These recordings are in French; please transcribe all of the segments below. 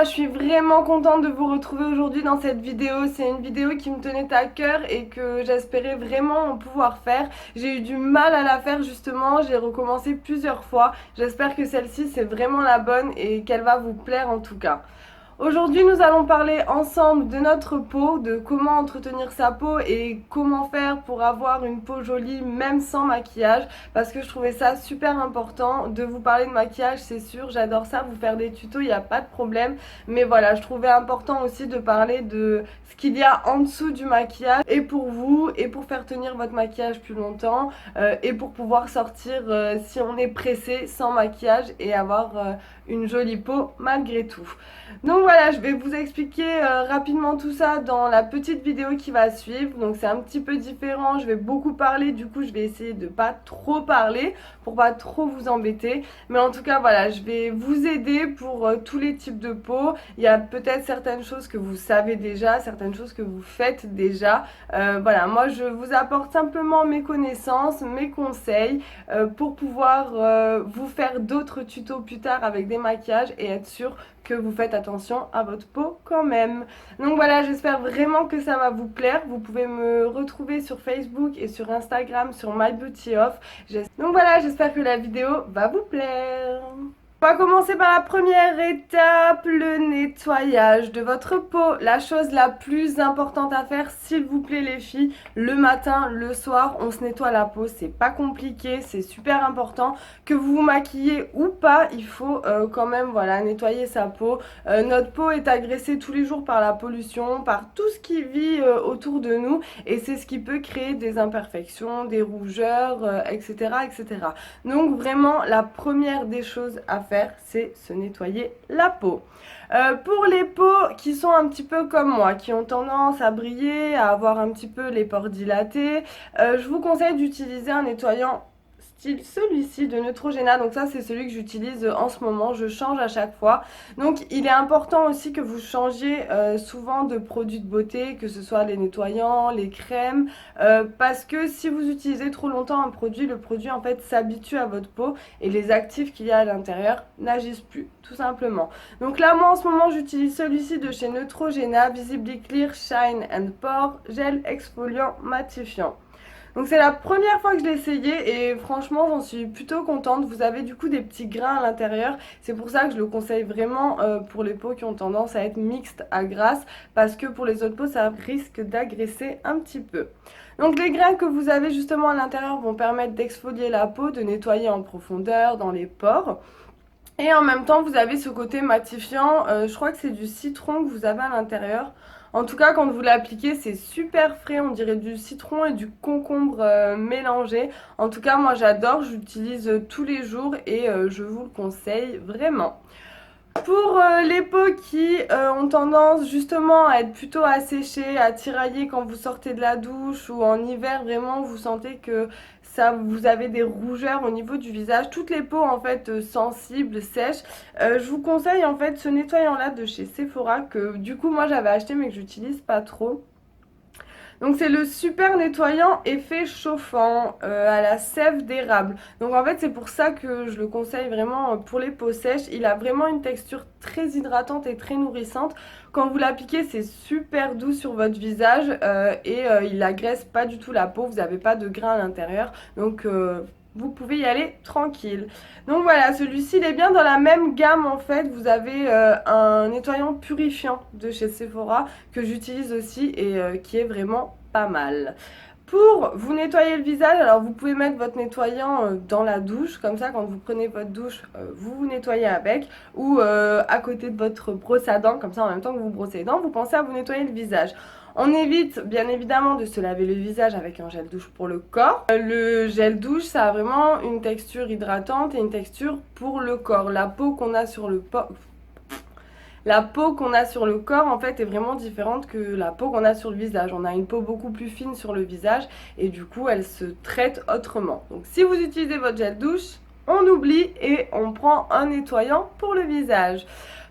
moi je suis vraiment contente de vous retrouver aujourd'hui dans cette vidéo. C'est une vidéo qui me tenait à cœur et que j'espérais vraiment pouvoir faire. J'ai eu du mal à la faire justement, j'ai recommencé plusieurs fois. J'espère que celle-ci c'est vraiment la bonne et qu'elle va vous plaire en tout cas. Aujourd'hui, nous allons parler ensemble de notre peau, de comment entretenir sa peau et comment faire pour avoir une peau jolie même sans maquillage, parce que je trouvais ça super important de vous parler de maquillage, c'est sûr, j'adore ça, vous faire des tutos, il n'y a pas de problème, mais voilà, je trouvais important aussi de parler de ce qu'il y a en dessous du maquillage, et pour vous, et pour faire tenir votre maquillage plus longtemps, et pour pouvoir sortir si on est pressé sans maquillage et avoir une jolie peau malgré tout. Donc voilà, je vais vous expliquer rapidement tout ça dans la petite vidéo qui va suivre. Donc c'est un petit peu différent, je vais beaucoup parler, du coup je vais essayer de pas trop parler pour pas trop vous embêter. Mais en tout cas voilà, je vais vous aider pour tous les types de peau. Il y a peut-être certaines choses que vous savez déjà, certaines choses que vous faites déjà. Voilà, moi je vous apporte simplement mes connaissances, mes conseils pour pouvoir vous faire d'autres tutos plus tard avec des maquillages et être sûr que vous faites attention à votre peau quand même. Donc voilà, j'espère vraiment que ça va vous plaire. Vous pouvez me retrouver sur Facebook et sur Instagram sur My Beauty Off. Donc voilà, j'espère que la vidéo va vous plaire. On va commencer par la première étape, le nettoyage de votre peau. La chose la plus importante à faire, s'il vous plaît les filles, le matin, le soir, on se nettoie la peau. C'est pas compliqué, c'est super important. Que vous vous maquillez ou pas, il faut quand même voilà, nettoyer sa peau. Notre peau est agressée tous les jours par la pollution, par tout ce qui vit autour de nous. Et c'est ce qui peut créer des imperfections, des rougeurs, etc., etc. Donc vraiment, la première des choses à faire, c'est se nettoyer la peau. Pour les peaux qui sont un petit peu comme moi, qui ont tendance à briller, à avoir un petit peu les pores dilatés, je vous conseille d'utiliser un nettoyant style celui-ci de Neutrogena. Donc ça c'est celui que j'utilise en ce moment, je change à chaque fois. Donc il est important aussi que vous changiez souvent de produits de beauté, que ce soit les nettoyants, les crèmes, parce que si vous utilisez trop longtemps un produit, le produit en fait s'habitue à votre peau et les actifs qu'il y a à l'intérieur n'agissent plus tout simplement. Donc là moi en ce moment j'utilise celui-ci de chez Neutrogena, Visibly Clear Shine and Pore, gel exfoliant matifiant. Donc c'est la première fois que je l'ai essayé et franchement j'en suis plutôt contente. Vous avez du coup des petits grains à l'intérieur. C'est pour ça que je le conseille vraiment pour les peaux qui ont tendance à être mixtes à grasses, parce que pour les autres peaux ça risque d'agresser un petit peu. Donc les grains que vous avez justement à l'intérieur vont permettre d'exfolier la peau, de nettoyer en profondeur dans les pores. Et en même temps, vous avez ce côté matifiant, je crois que c'est du citron que vous avez à l'intérieur. En tout cas, quand vous l'appliquez, c'est super frais, on dirait du citron et du concombre mélangés. En tout cas, moi j'adore, j'utilise tous les jours et je vous le conseille vraiment. Pour les peaux qui ont tendance justement à être plutôt asséchées, à tirailler quand vous sortez de la douche, ou en hiver vraiment vous sentez que ça, vous avez des rougeurs au niveau du visage, toutes les peaux en fait sensibles, sèches, je vous conseille en fait ce nettoyant là de chez Sephora que du coup moi j'avais acheté mais que j'utilise pas trop. Donc c'est le super nettoyant effet chauffant à la sève d'érable. Donc en fait c'est pour ça que je le conseille vraiment pour les peaux sèches. Il a vraiment une texture très hydratante et très nourrissante. Quand vous l'appliquez c'est super doux sur votre visage et il agresse pas du tout la peau. Vous n'avez pas de grains à l'intérieur. Donc vous pouvez y aller tranquille. Donc voilà, celui-ci il est bien dans la même gamme en fait. Vous avez un nettoyant purifiant de chez Sephora que j'utilise aussi et qui est vraiment pas mal. Pour vous nettoyer le visage, alors vous pouvez mettre votre nettoyant dans la douche, comme ça quand vous prenez votre douche, vous vous nettoyez avec, ou à côté de votre brosse à dents, comme ça en même temps que vous brossez les dents, vous pensez à vous nettoyer le visage. On évite bien évidemment de se laver le visage avec un gel douche pour le corps. Le gel douche, ça a vraiment une texture hydratante et une texture pour le corps. La peau qu'on a sur le corps en fait est vraiment différente que la peau qu'on a sur le visage. On a une peau beaucoup plus fine sur le visage et du coup elle se traite autrement. Donc si vous utilisez votre gel douche, on oublie et on prend un nettoyant pour le visage.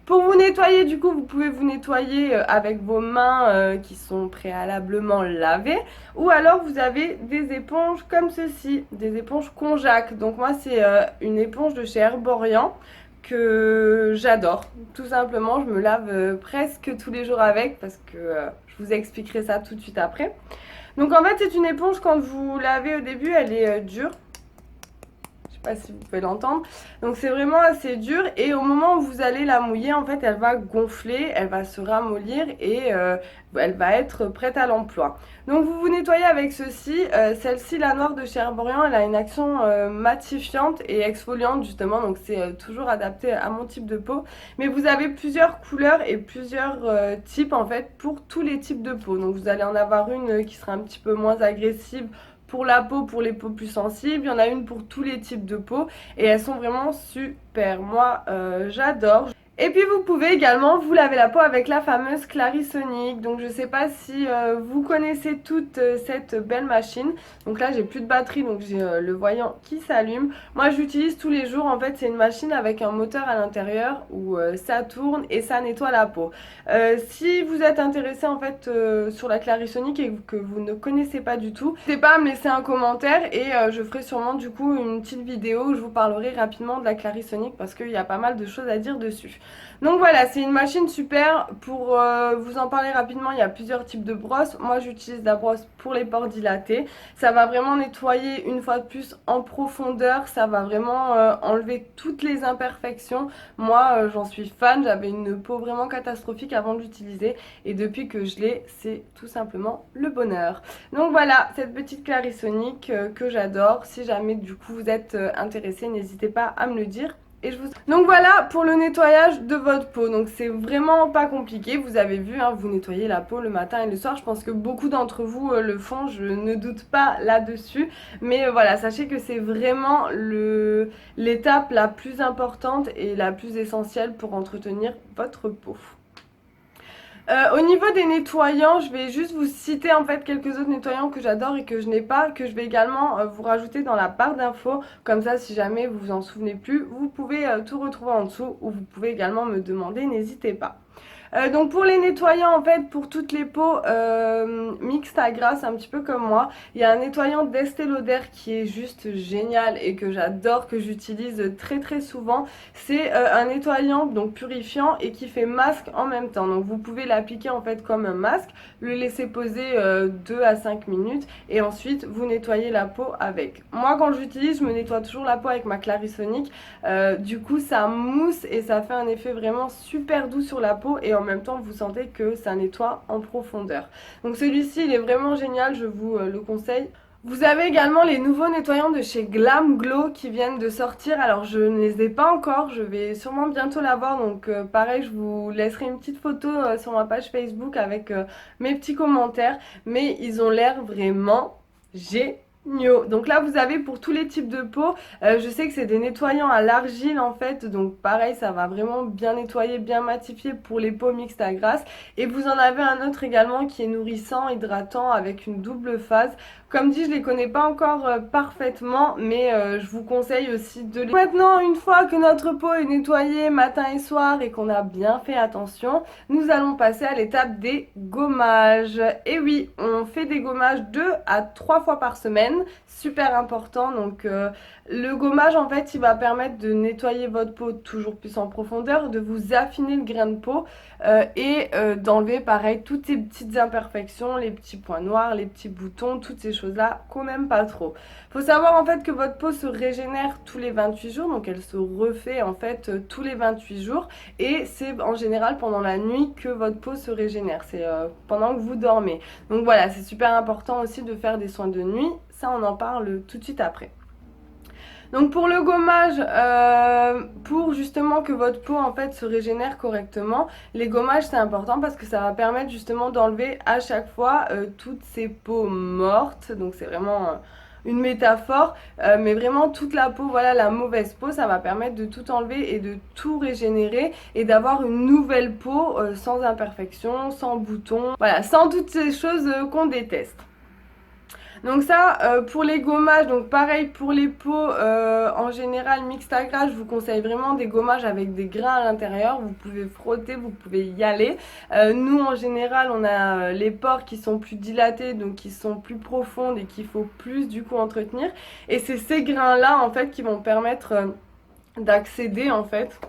Pour vous nettoyer, du coup, vous pouvez vous nettoyer avec vos mains qui sont préalablement lavées, ou alors vous avez des éponges comme ceci, des éponges Conjac. Donc moi, c'est une éponge de chez Herborian que j'adore. Tout simplement, je me lave presque tous les jours avec parce que je vous expliquerai ça tout de suite après. Donc en fait c'est une éponge, quand vous lavez au début elle est dure. Je sais pas si vous pouvez l'entendre. Donc c'est vraiment assez dur et au moment où vous allez la mouiller, en fait elle va gonfler, elle va se ramollir et elle va être prête à l'emploi. Donc vous vous nettoyez avec ceci. Celle-ci, la noire de chez Herborian, elle a une action matifiante et exfoliante justement, donc c'est toujours adapté à mon type de peau. Mais vous avez plusieurs couleurs et plusieurs types en fait pour tous les types de peau. Donc vous allez en avoir une qui sera un petit peu moins agressive pour la peau, pour les peaux plus sensibles. Il y en a une pour tous les types de peau et elles sont vraiment super. Moi, j'adore. Et puis vous pouvez également vous laver la peau avec la fameuse Clarisonic. Donc je sais pas si vous connaissez toute cette belle machine. Donc là j'ai plus de batterie, donc j'ai le voyant qui s'allume. Moi j'utilise tous les jours. En fait c'est une machine avec un moteur à l'intérieur où ça tourne et ça nettoie la peau. Si vous êtes intéressé en fait sur la Clarisonic et que vous ne connaissez pas du tout, n'hésitez pas à me laisser un commentaire et je ferai sûrement du coup une petite vidéo où je vous parlerai rapidement de la Clarisonic parce qu'il y a pas mal de choses à dire dessus. Donc voilà, c'est une machine super. Pour vous en parler rapidement, il y a plusieurs types de brosses. Moi j'utilise la brosse pour les pores dilatés. Ça va vraiment nettoyer une fois de plus en profondeur. Ça va vraiment enlever toutes les imperfections. Moi j'en suis fan, j'avais une peau vraiment catastrophique avant de l'utiliser. Et depuis que je l'ai, c'est tout simplement le bonheur. Donc voilà, cette petite Clarisonic que j'adore. Si jamais du coup vous êtes intéressé, n'hésitez pas à me le dire. Donc voilà pour le nettoyage de votre peau. Donc c'est vraiment pas compliqué. Vous avez vu, hein, vous nettoyez la peau le matin et le soir. Je pense que beaucoup d'entre vous le font. Je ne doute pas là-dessus. Mais voilà, sachez que c'est vraiment l'étape la plus importante et la plus essentielle pour entretenir votre peau. Au niveau des nettoyants, je vais juste vous citer en fait quelques autres nettoyants que j'adore et que je n'ai pas, que je vais également vous rajouter dans la barre d'infos. Comme ça, si jamais vous vous en souvenez plus, vous pouvez tout retrouver en dessous ou vous pouvez également me demander, n'hésitez pas. Donc pour les nettoyants en fait pour toutes les peaux mixtes à grasse un petit peu comme moi, il y a un nettoyant d'Estée Lauder qui est juste génial et que j'adore, que j'utilise très très souvent. C'est un nettoyant donc purifiant et qui fait masque en même temps. Donc vous pouvez l'appliquer en fait comme un masque, le laisser poser 2 à 5 minutes et ensuite vous nettoyez la peau avec. Moi quand j'utilise, je me nettoie toujours la peau avec ma Clarisonic. Du coup ça mousse et ça fait un effet vraiment super doux sur la peau et en même temps vous sentez que ça nettoie en profondeur. Donc celui-ci il est vraiment génial, je vous le conseille. Vous avez également les nouveaux nettoyants de chez Glam Glow qui viennent de sortir. Alors je ne les ai pas encore, je vais sûrement bientôt l'avoir. Donc pareil, je vous laisserai une petite photo sur ma page Facebook avec mes petits commentaires. Mais ils ont l'air vraiment géniaux. Donc là vous avez pour tous les types de peau, je sais que c'est des nettoyants à l'argile en fait, donc pareil ça va vraiment bien nettoyer, bien matifier pour les peaux mixtes à grasse. Et vous en avez un autre également qui est nourrissant, hydratant avec une double phase. Comme dit, je les connais pas encore parfaitement, mais je vous conseille aussi de les... Maintenant, une fois que notre peau est nettoyée matin et soir et qu'on a bien fait attention, nous allons passer à l'étape des gommages. Et oui, on fait des gommages 2 à 3 fois par semaine, super important. Donc le gommage en fait il va permettre de nettoyer votre peau toujours plus en profondeur, de vous affiner le grain de peau et d'enlever pareil toutes ces petites imperfections, les petits points noirs, les petits boutons, toutes ces choses là qu'on n'aime pas trop. Faut savoir en fait que votre peau se régénère tous les 28 jours, donc elle se refait en fait tous les 28 jours et c'est en général pendant la nuit que votre peau se régénère, c'est pendant que vous dormez. Donc voilà, c'est super important aussi de faire des soins de nuit, ça on en parle tout de suite après. Donc pour le gommage, pour justement que votre peau en fait se régénère correctement, les gommages c'est important parce que ça va permettre justement d'enlever à chaque fois toutes ces peaux mortes. Donc c'est vraiment une métaphore, mais vraiment toute la peau, voilà la mauvaise peau, ça va permettre de tout enlever et de tout régénérer et d'avoir une nouvelle peau sans imperfection, sans boutons, voilà, sans toutes ces choses qu'on déteste. Donc ça pour les gommages, donc pareil pour les peaux en général mixtes à gras, je vous conseille vraiment des gommages avec des grains à l'intérieur. Vous pouvez frotter, vous pouvez y aller. Nous en général on a les pores qui sont plus dilatés, donc qui sont plus profondes et qu'il faut plus du coup entretenir. Et c'est ces grains là en fait qui vont permettre d'accéder en fait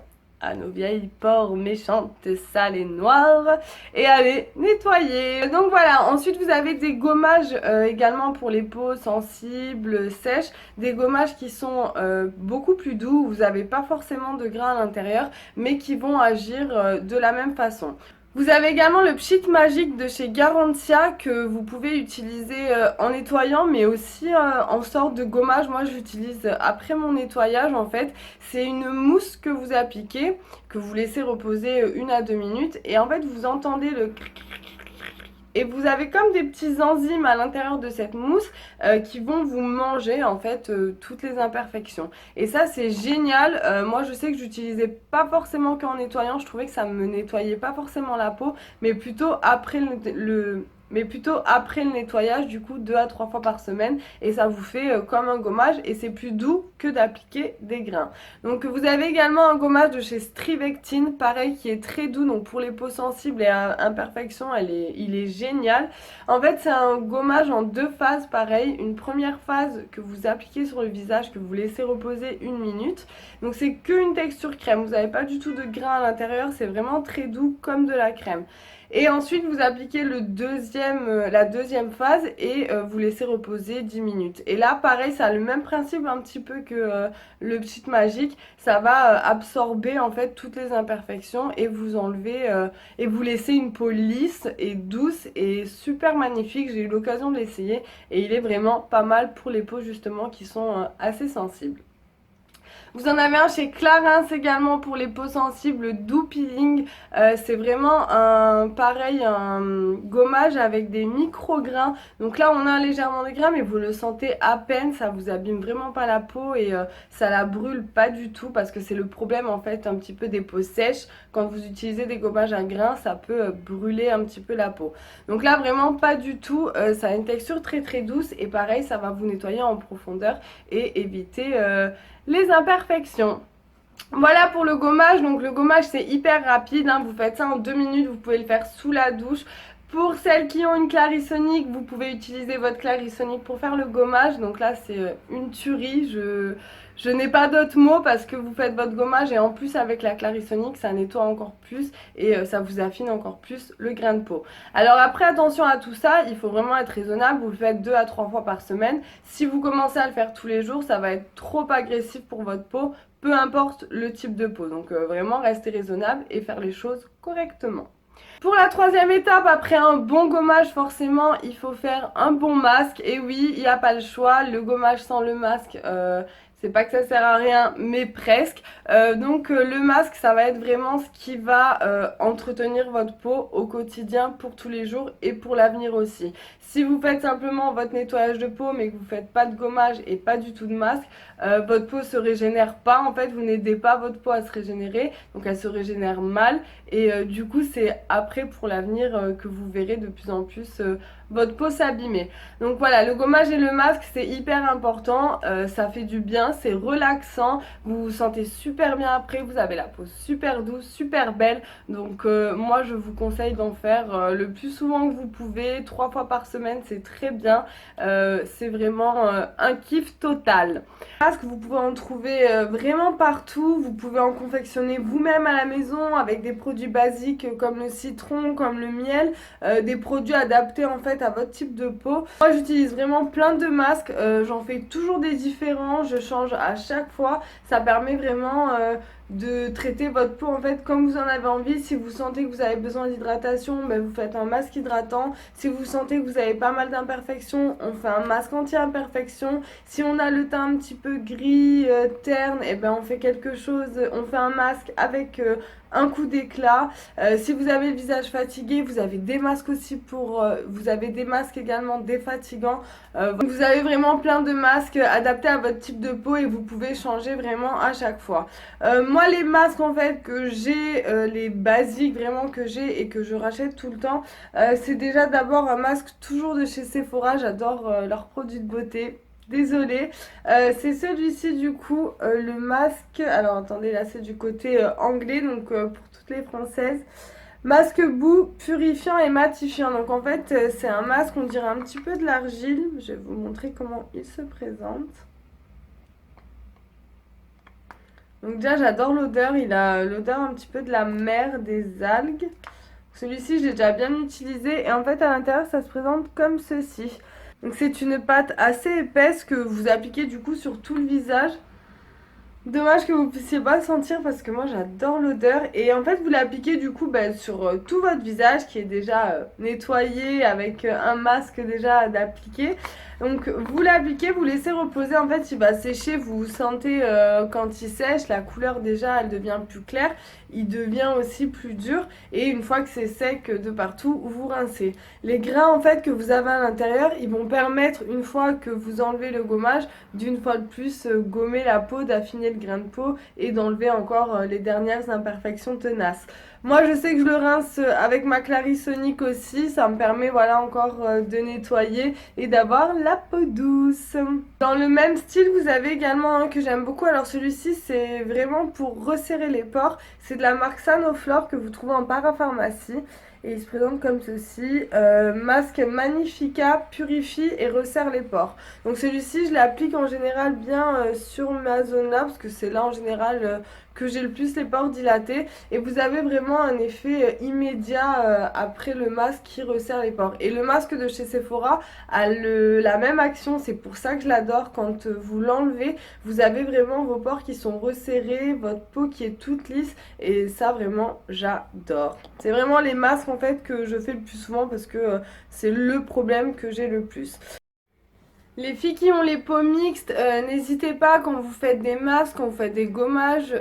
à nos vieilles pores méchantes, sales et noires et à les nettoyer. Donc voilà, ensuite vous avez des gommages également pour les peaux sensibles, sèches, des gommages qui sont beaucoup plus doux, vous n'avez pas forcément de grains à l'intérieur mais qui vont agir de la même façon. Vous avez également le Pchit Magique de chez Garantia que vous pouvez utiliser en nettoyant mais aussi en sorte de gommage. Moi j'utilise après mon nettoyage en fait. C'est une mousse que vous appliquez, que vous laissez reposer 1 à 2 minutes et en fait vous entendez le et vous avez comme des petits enzymes à l'intérieur de cette mousse qui vont vous manger en fait toutes les imperfections. Et ça c'est génial. Moi je sais que j'utilisais pas forcément qu'en nettoyant, je trouvais que ça me nettoyait pas forcément la peau, mais plutôt après le nettoyage, du coup 2 à 3 fois par semaine et ça vous fait comme un gommage et c'est plus doux que d'appliquer des grains. Donc vous avez également un gommage de chez Strivectine, pareil qui est très doux, donc pour les peaux sensibles et imperfections il est génial. En fait c'est un gommage en 2 phases pareil, une première phase que vous appliquez sur le visage, que vous laissez reposer 1 minute, donc c'est qu'une texture crème, vous n'avez pas du tout de grains à l'intérieur, c'est vraiment très doux comme de la crème. Et ensuite vous appliquez la deuxième phase et vous laissez reposer 10 minutes. Et là pareil ça a le même principe un petit peu que le Pchit Magique. Ça va absorber en fait toutes les imperfections et vous enlever et vous laisser une peau lisse et douce et super magnifique. J'ai eu l'occasion de l'essayer et il est vraiment pas mal pour les peaux justement qui sont assez sensibles. Vous en avez un chez Clarins également pour les peaux sensibles, doux peeling. C'est vraiment un gommage avec des micro-grains. Donc là on a légèrement des grains mais vous le sentez à peine, ça vous abîme vraiment pas la peau et ça la brûle pas du tout parce que c'est le problème en fait un petit peu des peaux sèches. Quand vous utilisez des gommages à grains, ça peut brûler un petit peu la peau. Donc là vraiment pas du tout, ça a une texture très très douce et pareil ça va vous nettoyer en profondeur et éviter les imperfections. Voilà pour le gommage. Donc le gommage c'est hyper rapide, hein. Vous faites ça en 2 minutes, vous pouvez le faire sous la douche. Pour celles qui ont une Clarisonic, vous pouvez utiliser votre Clarisonic pour faire le gommage. Donc là c'est une tuerie, je n'ai pas d'autres mots parce que vous faites votre gommage et en plus avec la Clarisonic ça nettoie encore plus et ça vous affine encore plus le grain de peau. Alors après attention à tout ça, il faut vraiment être raisonnable, vous le faites 2 à 3 fois par semaine. Si vous commencez à le faire tous les jours, ça va être trop agressif pour votre peau, peu importe le type de peau. Donc vraiment restez raisonnable et faire les choses correctement. Pour la troisième étape, après un bon gommage, forcément, il faut faire un bon masque. Et oui, il n'y a pas le choix, le gommage sans le masque, c'est pas que ça sert à rien, mais presque. Donc le masque, ça va être vraiment ce qui va entretenir votre peau au quotidien pour tous les jours et pour l'avenir aussi. Si vous faites simplement votre nettoyage de peau mais que vous faites pas de gommage et pas du tout de masque, votre peau se régénère pas. En fait, vous n'aidez pas votre peau à se régénérer, donc elle se régénère mal. Et du coup, c'est après pour l'avenir que vous verrez de plus en plus votre peau s'abîmer. Donc voilà, le gommage et le masque c'est hyper important, ça fait du bien, c'est relaxant, vous vous sentez super bien après, vous avez la peau super douce, super belle. Donc moi je vous conseille d'en faire le plus souvent que vous pouvez, 3 fois par semaine, c'est très bien, c'est vraiment un kiff total. Masque, vous pouvez en trouver vraiment partout, vous pouvez en confectionner vous-même à la maison avec des produits basiques comme le citron, comme le miel, des produits adaptés en fait à votre type de peau. Moi j'utilise vraiment plein de masques, j'en fais toujours des différents, je change à chaque fois, ça permet vraiment de traiter votre peau en fait comme vous en avez envie. Si vous sentez que vous avez besoin d'hydratation, ben, vous faites un masque hydratant. Si vous sentez que vous avez pas mal d'imperfections, on fait un masque anti-imperfection. Si on a le teint un petit peu gris, terne, et ben on fait quelque chose, on fait un masque avec un coup d'éclat. Si vous avez le visage fatigué, vous avez des masques aussi vous avez des masques également défatigants. Vous avez vraiment plein de masques adaptés à votre type de peau et vous pouvez changer vraiment à chaque fois. Moi les masques en fait que j'ai, les basiques vraiment que j'ai et que je rachète tout le temps, c'est déjà d'abord un masque toujours de chez Sephora, j'adore leurs produits de beauté. Désolée, c'est celui-ci du coup, le masque, alors attendez là c'est du côté anglais donc pour toutes les françaises. Masque boue purifiant et matifiant, donc en fait c'est un masque on dirait un petit peu de l'argile, je vais vous montrer comment il se présente. Donc déjà j'adore l'odeur, il a l'odeur un petit peu de la mer, des algues. Celui-ci je l'ai déjà bien utilisé et en fait à l'intérieur ça se présente comme ceci. Donc c'est une pâte assez épaisse que vous appliquez du coup sur tout le visage. Dommage que vous puissiez pas sentir parce que moi j'adore l'odeur et en fait vous l'appliquez du coup sur tout votre visage qui est déjà nettoyé avec un masque déjà d'appliquer. Donc vous l'appliquez, vous laissez reposer, en fait il va sécher, vous sentez quand il sèche, la couleur déjà elle devient plus claire, il devient aussi plus dur et une fois que c'est sec de partout, vous rincez. Les grains en fait que vous avez à l'intérieur, ils vont permettre une fois que vous enlevez le gommage, d'une fois de plus gommer la peau, d'affiner le grain de peau et d'enlever encore les dernières imperfections tenaces. Moi je sais que je le rince avec ma Clarisonic aussi, ça me permet voilà encore de nettoyer et d'avoir la peau douce. Dans le même style vous avez également un que j'aime beaucoup, alors celui-ci c'est vraiment pour resserrer les pores, c'est de la marque Sanoflore que vous trouvez en parapharmacie. Et il se présente comme ceci, masque Magnifica purifie et resserre les pores. Donc celui-ci je l'applique en général bien sur ma zone là parce que c'est là en général que j'ai le plus les pores dilatés et vous avez vraiment un effet immédiat après le masque qui resserre les pores. Et le masque de chez Sephora a la même action, c'est pour ça que je l'adore. Quand vous l'enlevez, vous avez vraiment vos pores qui sont resserrés, votre peau qui est toute lisse et ça vraiment j'adore. C'est vraiment les masques en fait que je fais le plus souvent parce que c'est le problème que j'ai le plus. Les filles qui ont les peaux mixtes, n'hésitez pas quand vous faites des masques, quand vous faites des gommages,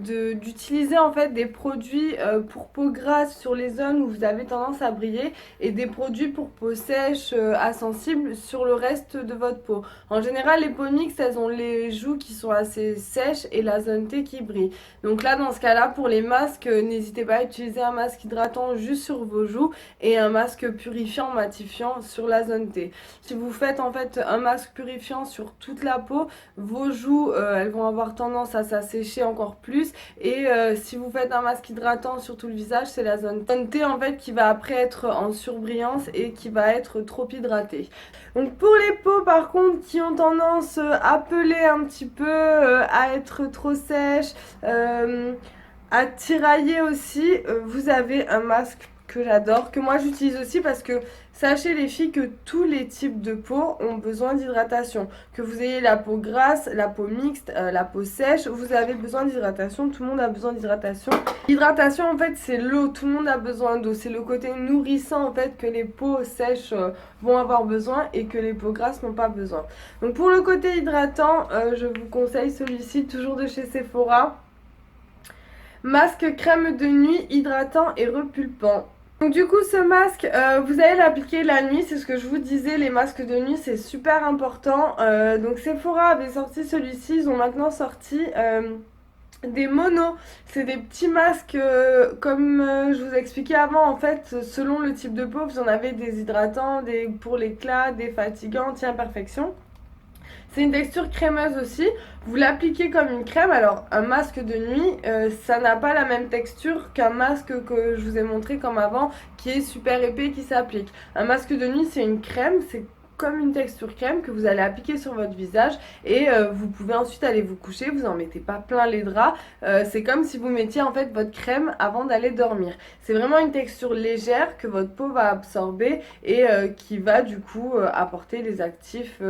d'utiliser en fait des produits pour peau grasse sur les zones où vous avez tendance à briller et des produits pour peau sèche, à sensible sur le reste de votre peau. En général, les peaux mixtes, elles ont les joues qui sont assez sèches et la zone T qui brille. Donc là, dans ce cas-là, pour les masques, n'hésitez pas à utiliser un masque hydratant juste sur vos joues et un masque purifiant, matifiant sur la zone T. Si vous faites en fait un masque purifiant sur toute la peau, vos joues elles vont avoir tendance à s'assécher encore plus et si vous faites un masque hydratant sur tout le visage, c'est la zone T en fait qui va après être en surbrillance et qui va être trop hydratée. Donc pour les peaux par contre qui ont tendance à peler un petit peu, à être trop sèches, à tirailler aussi, vous avez un masque que j'adore, que moi j'utilise aussi parce que sachez les filles que tous les types de peau ont besoin d'hydratation. Que vous ayez la peau grasse, la peau mixte, la peau sèche, vous avez besoin d'hydratation, tout le monde a besoin d'hydratation. L'hydratation en fait c'est l'eau, tout le monde a besoin d'eau, c'est le côté nourrissant en fait que les peaux sèches vont avoir besoin et que les peaux grasses n'ont pas besoin. Donc pour le côté hydratant, je vous conseille celui-ci, toujours de chez Sephora. Masque crème de nuit hydratant et repulpant. Donc du coup ce masque, vous allez l'appliquer la nuit, c'est ce que je vous disais, les masques de nuit c'est super important. Donc Sephora avait sorti celui-ci, ils ont maintenant sorti des monos, c'est des petits masques comme je vous expliquais avant en fait, selon le type de peau, vous en avez des hydratants, des pour l'éclat, des fatigants, anti-imperfection. C'est une texture crémeuse aussi, vous l'appliquez comme une crème, alors un masque de nuit, ça n'a pas la même texture qu'un masque que je vous ai montré comme avant, qui est super épais, qui s'applique. Un masque de nuit c'est une crème, c'est comme une texture crème que vous allez appliquer sur votre visage et vous pouvez ensuite aller vous coucher, vous en mettez pas plein les draps, c'est comme si vous mettiez en fait votre crème avant d'aller dormir. C'est vraiment une texture légère que votre peau va absorber et qui va du coup apporter les actifs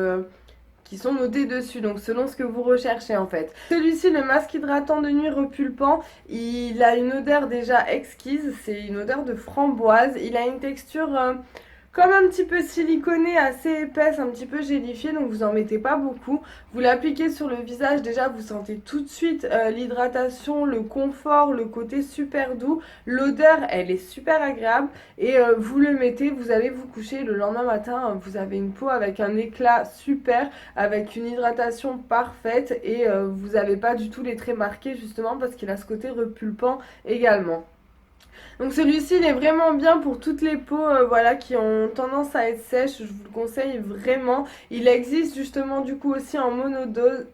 qui sont notés dessus, donc selon ce que vous recherchez en fait. Celui-ci, le masque hydratant de nuit repulpant, il a une odeur déjà exquise, c'est une odeur de framboise, il a une texture comme un petit peu siliconée, assez épaisse, un petit peu gélifiée, donc vous en mettez pas beaucoup. Vous l'appliquez sur le visage, déjà vous sentez tout de suite l'hydratation, le confort, le côté super doux. L'odeur, elle est super agréable et vous le mettez, vous allez vous coucher le lendemain matin, vous avez une peau avec un éclat super, avec une hydratation parfaite et vous n'avez pas du tout les traits marqués justement parce qu'il a ce côté repulpant également. Donc celui-ci il est vraiment bien pour toutes les peaux voilà, qui ont tendance à être sèches, je vous le conseille vraiment. Il existe justement du coup aussi en monodose,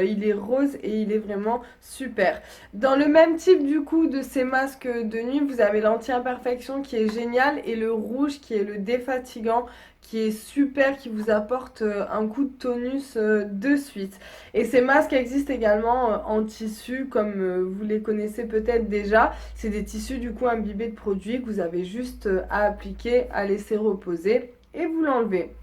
il est rose et il est vraiment super. Dans le même type du coup de ces masques de nuit, vous avez l'anti-imperfection qui est génial et le rouge qui est le défatigant qui est super, qui vous apporte un coup de tonus de suite. Et ces masques existent également en tissu, comme vous les connaissez peut-être déjà. C'est des tissus du coup imbibés de produits que vous avez juste à appliquer, à laisser reposer et vous l'enlevez.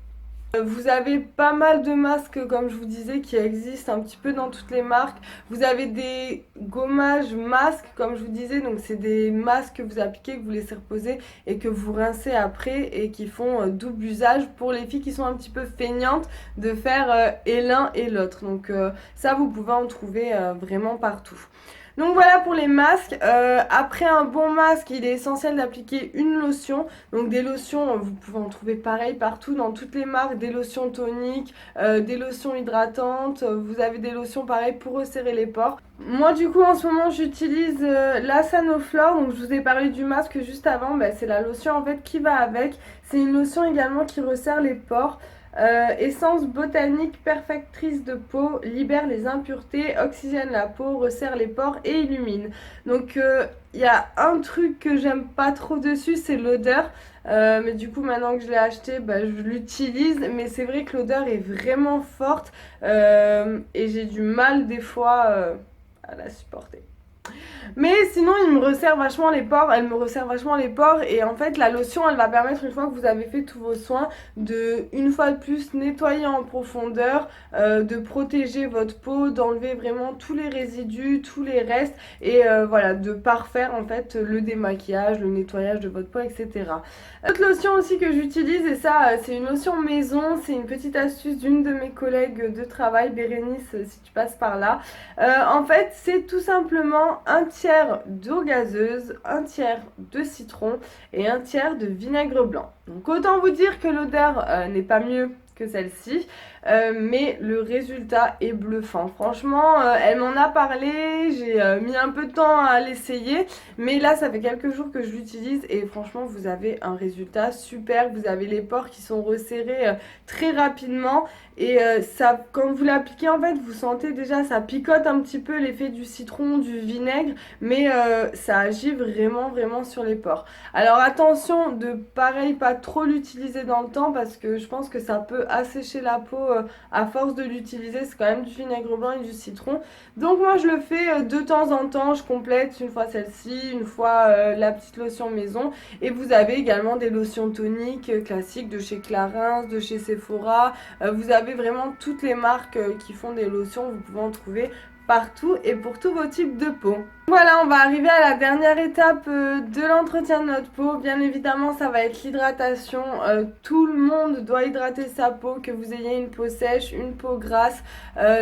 Vous avez pas mal de masques, comme je vous disais, qui existent un petit peu dans toutes les marques. Vous avez des gommages masques, comme je vous disais, donc c'est des masques que vous appliquez, que vous laissez reposer et que vous rincez après et qui font double usage pour les filles qui sont un petit peu feignantes de faire et l'un et l'autre. Donc ça, vous pouvez en trouver vraiment partout. Donc voilà pour les masques. Après un bon masque, il est essentiel d'appliquer une lotion. Donc des lotions, vous pouvez en trouver pareil partout dans toutes les marques. Des lotions toniques, des lotions hydratantes. Vous avez des lotions pareil pour resserrer les pores. Moi du coup en ce moment j'utilise la Sanoflore. Donc je vous ai parlé du masque juste avant. C'est la lotion en fait qui va avec. C'est une lotion également qui resserre les pores. Essence botanique perfectrice de peau, libère les impuretés, oxygène la peau, resserre les pores et illumine. Donc il y a un truc que j'aime pas trop dessus, c'est l'odeur. Mais du coup maintenant que je l'ai acheté, je l'utilise. Mais c'est vrai que l'odeur est vraiment forte et j'ai du mal des fois à la supporter. Mais sinon, il me resserre vachement les pores, elle me resserre vachement les pores et en fait la lotion elle va permettre une fois que vous avez fait tous vos soins de une fois de plus nettoyer en profondeur, de protéger votre peau, d'enlever vraiment tous les résidus, tous les restes et voilà, de parfaire en fait le démaquillage, le nettoyage de votre peau, etc. Autre lotion aussi que j'utilise et ça c'est une lotion maison, c'est une petite astuce d'une de mes collègues de travail, Bérénice si tu passes par là. En fait c'est tout simplement un tiers d'eau gazeuse, un tiers de citron et un tiers de vinaigre blanc. Donc autant vous dire que l'odeur n'est pas mieux que celle-ci, mais le résultat est bluffant. Franchement, elle m'en a parlé, j'ai mis un peu de temps à l'essayer, mais là ça fait quelques jours que je l'utilise et franchement vous avez un résultat super. Vous avez les pores qui sont resserrés très rapidement et ça, quand vous l'appliquez en fait vous sentez déjà ça picote un petit peu l'effet du citron, du vinaigre, mais ça agit vraiment sur les pores. Alors attention de pareil pas trop l'utiliser dans le temps parce que je pense que ça peut assécher la peau à force de l'utiliser. C'est quand même du vinaigre blanc et du citron. Donc moi je le fais de temps en temps, je complète une fois celle-ci, une fois la petite lotion maison. Et vous avez également des lotions toniques classiques de chez Clarins, de chez Sephora. Vous avez vraiment toutes les marques qui font des lotions, vous pouvez en trouver partout et pour tous vos types de peau. Voilà, on va arriver à la dernière étape de l'entretien de notre peau. Bien évidemment, ça va être l'hydratation. Tout le monde doit hydrater sa peau, que vous ayez une peau sèche, une peau grasse.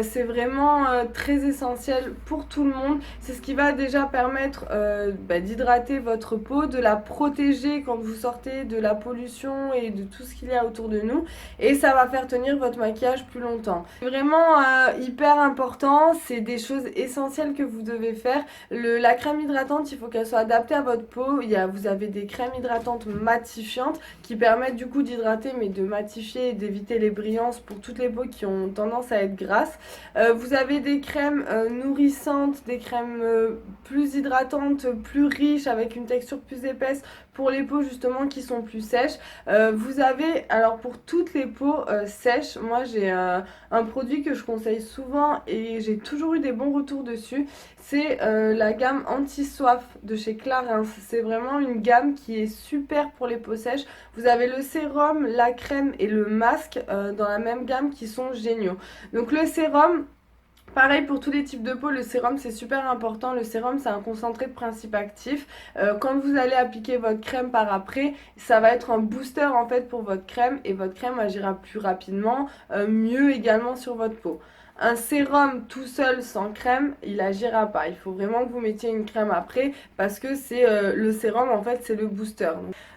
C'est vraiment très essentiel pour tout le monde. C'est ce qui va déjà permettre d'hydrater votre peau, de la protéger quand vous sortez de la pollution et de tout ce qu'il y a autour de nous. Et ça va faire tenir votre maquillage plus longtemps. C'est vraiment hyper important. C'est des choses essentielles que vous devez faire. La crème hydratante, il faut qu'elle soit adaptée à votre peau. Vous avez des crèmes hydratantes matifiantes qui permettent du coup d'hydrater mais de matifier et d'éviter les brillances pour toutes les peaux qui ont tendance à être grasses. Vous avez des crèmes nourrissantes, des crèmes plus hydratantes, plus riches avec une texture plus épaisse pour les peaux justement qui sont plus sèches. Vous avez, alors pour toutes les peaux sèches, moi j'ai un produit que je conseille souvent et j'ai toujours eu des bons retours dessus. C'est la gamme anti-soif de chez Clarins. C'est vraiment une gamme qui est super pour les peaux sèches. Vous avez le sérum, la crème et le masque dans la même gamme qui sont géniaux. Donc le sérum, pareil pour tous les types de peau, le sérum c'est super important. Le sérum c'est un concentré de principe actif. Quand vous allez appliquer votre crème par après, ça va être un booster en fait pour votre crème et votre crème agira plus rapidement, mieux également sur votre peau. Un sérum tout seul sans crème, il agira pas. Il faut vraiment que vous mettiez une crème après parce que c'est le sérum en fait c'est le booster.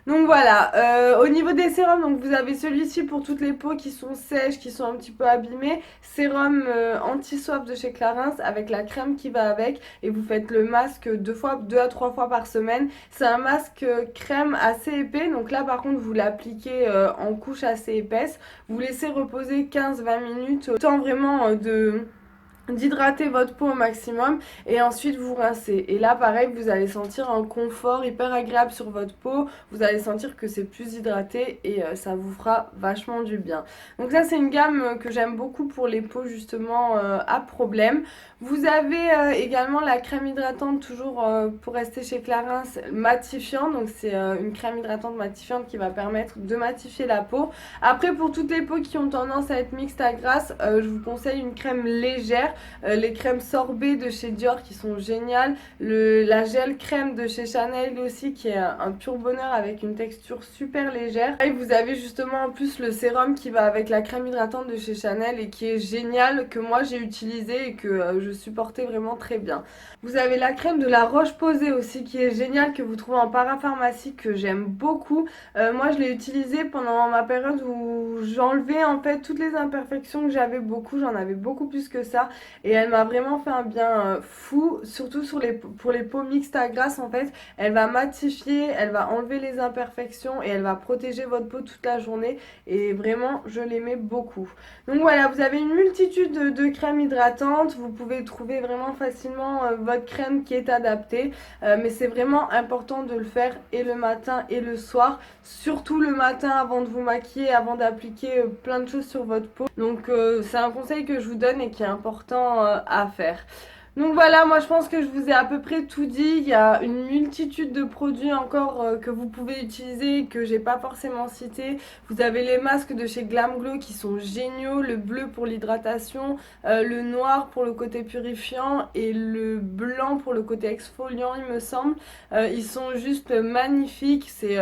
Donc voilà, au niveau des sérums, donc vous avez celui-ci pour toutes les peaux qui sont sèches, qui sont un petit peu abîmées. Sérum anti-soif de chez Clarins avec la crème qui va avec et vous faites le masque deux à trois fois par semaine. C'est un masque crème assez épais, donc là par contre vous l'appliquez en couche assez épaisse. Vous laissez reposer 15-20 minutes, autant vraiment d'hydrater votre peau au maximum et ensuite vous rincez. Et là pareil, vous allez sentir un confort hyper agréable sur votre peau, vous allez sentir que c'est plus hydraté et ça vous fera vachement du bien. Donc ça c'est une gamme que j'aime beaucoup pour les peaux justement à problème. Vous avez également la crème hydratante toujours pour rester chez Clarins matifiante, donc c'est une crème hydratante matifiante qui va permettre de matifier la peau. Après pour toutes les peaux qui ont tendance à être mixtes à grasse, je vous conseille une crème légère. Les crèmes sorbet de chez Dior qui sont géniales, la gel crème de chez Chanel aussi qui est un pur bonheur avec une texture super légère. Et vous avez justement en plus le sérum qui va avec la crème hydratante de chez Chanel et qui est génial, que moi j'ai utilisé et que je supportais vraiment très bien. Vous avez la crème de la Roche-Posay aussi qui est géniale, que vous trouvez en parapharmacie, que j'aime beaucoup. Moi je l'ai utilisée pendant ma période où j'enlevais en fait toutes les imperfections que j'avais beaucoup, j'en avais beaucoup plus que ça. Et elle m'a vraiment fait un bien fou, surtout pour les peaux mixtes à grasse en fait. Elle va matifier, elle va enlever les imperfections et elle va protéger votre peau toute la journée. Et vraiment, je l'aimais beaucoup. Donc voilà, vous avez une multitude de crèmes hydratantes. Vous pouvez trouver vraiment facilement votre crème qui est adaptée. Mais c'est vraiment important de le faire et le matin et le soir. Surtout le matin avant de vous maquiller, avant d'appliquer plein de choses sur votre peau. Donc c'est un conseil que je vous donne et qui est important à faire. Donc voilà, moi je pense que je vous ai à peu près tout dit. Il y a une multitude de produits encore que vous pouvez utiliser et que j'ai pas forcément cité. Vous avez les masques de chez Glam Glow qui sont géniaux, le bleu pour l'hydratation, le noir pour le côté purifiant et le blanc pour le côté exfoliant il me semble. Ils sont juste magnifiques, c'est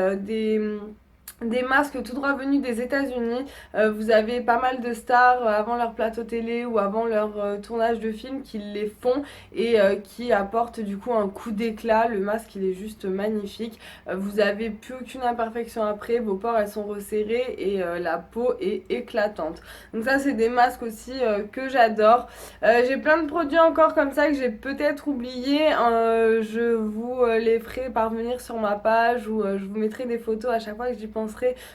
des masques tout droit venus des États-Unis. Vous avez pas mal de stars avant leur plateau télé ou avant leur tournage de film qui les font et qui apportent du coup un coup d'éclat. Le masque il est juste magnifique. Vous avez plus aucune imperfection après, vos pores elles sont resserrées et la peau est éclatante. Donc ça c'est des masques aussi que j'adore. J'ai plein de produits encore comme ça que j'ai peut-être oublié. Je vous les ferai parvenir sur ma page ou je vous mettrai des photos à chaque fois que j'y pense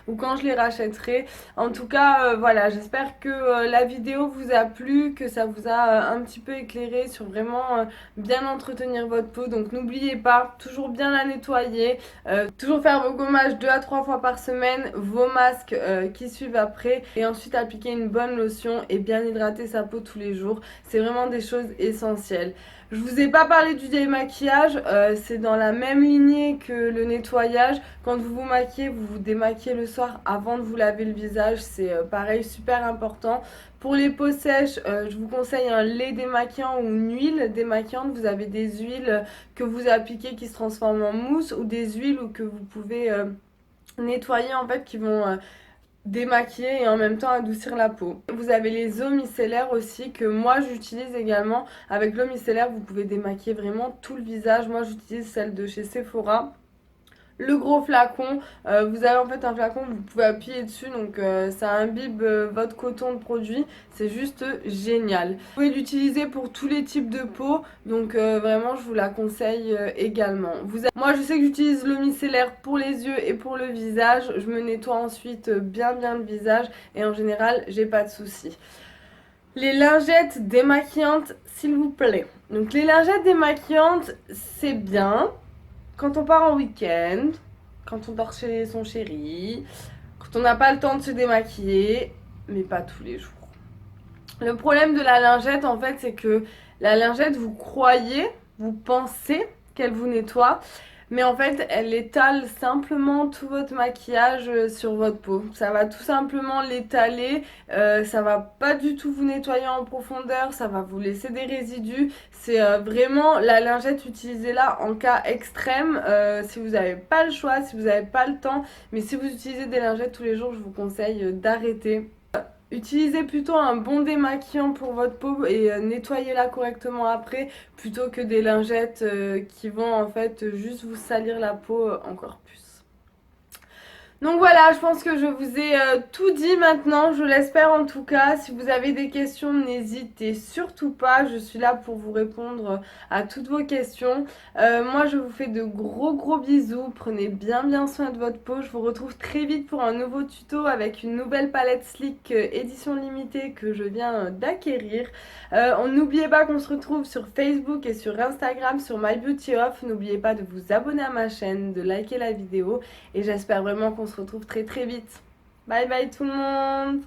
ou quand je les rachèterai. En tout cas voilà, j'espère que la vidéo vous a plu, que ça vous a un petit peu éclairé sur vraiment bien entretenir votre peau. Donc n'oubliez pas, toujours bien la nettoyer, toujours faire vos gommages 2 à 3 fois par semaine, vos masques qui suivent après et ensuite appliquer une bonne lotion et bien hydrater sa peau tous les jours. C'est vraiment des choses essentielles. Je vous ai pas parlé du démaquillage, c'est dans la même lignée que le nettoyage. Quand vous vous maquillez, vous vous démaquillez le soir avant de vous laver le visage, c'est pareil super important. Pour les peaux sèches, je vous conseille un lait démaquillant ou une huile démaquillante. Vous avez des huiles que vous appliquez qui se transforment en mousse ou des huiles que vous pouvez nettoyer en fait qui vont démaquiller et en même temps adoucir la peau. Vous avez les eaux micellaires aussi que moi j'utilise également. Avec l'eau micellaire vous pouvez démaquiller vraiment tout le visage. Moi j'utilise celle de chez Sephora. Le gros flacon, vous avez en fait un flacon, vous pouvez appuyer dessus, donc ça imbibe votre coton de produit, c'est juste génial. Vous pouvez l'utiliser pour tous les types de peau, donc vraiment je vous la conseille également. Moi je sais que j'utilise le micellaire pour les yeux et pour le visage, je me nettoie ensuite bien le visage et en général j'ai pas de soucis. Les lingettes démaquillantes s'il vous plaît. Donc les lingettes démaquillantes c'est bien quand on part en week-end, quand on dort chez son chéri, quand on n'a pas le temps de se démaquiller, mais pas tous les jours. Le problème de la lingette, en fait, c'est que la lingette, vous croyez, vous pensez qu'elle vous nettoie, mais en fait, elle étale simplement tout votre maquillage sur votre peau. Ça va tout simplement l'étaler, ça va pas du tout vous nettoyer en profondeur, ça va vous laisser des résidus. C'est vraiment la lingette, utilisez-la en cas extrême, si vous n'avez pas le choix, si vous n'avez pas le temps. Mais si vous utilisez des lingettes tous les jours, je vous conseille d'arrêter. Utilisez plutôt un bon démaquillant pour votre peau et nettoyez-la correctement après plutôt que des lingettes qui vont en fait juste vous salir la peau encore plus. Donc voilà, je pense que je vous ai tout dit maintenant, je l'espère en tout cas. Si vous avez des questions, n'hésitez surtout pas, je suis là pour vous répondre à toutes vos questions. Moi, je vous fais de gros gros bisous, prenez bien soin de votre peau. Je vous retrouve très vite pour un nouveau tuto avec une nouvelle palette Sleek édition limitée que je viens d'acquérir. N'oubliez pas qu'on se retrouve sur Facebook et sur Instagram sur My Beauty Off. N'oubliez pas de vous abonner à ma chaîne, de liker la vidéo et j'espère vraiment qu'on se retrouve très vite. Bye bye tout le monde!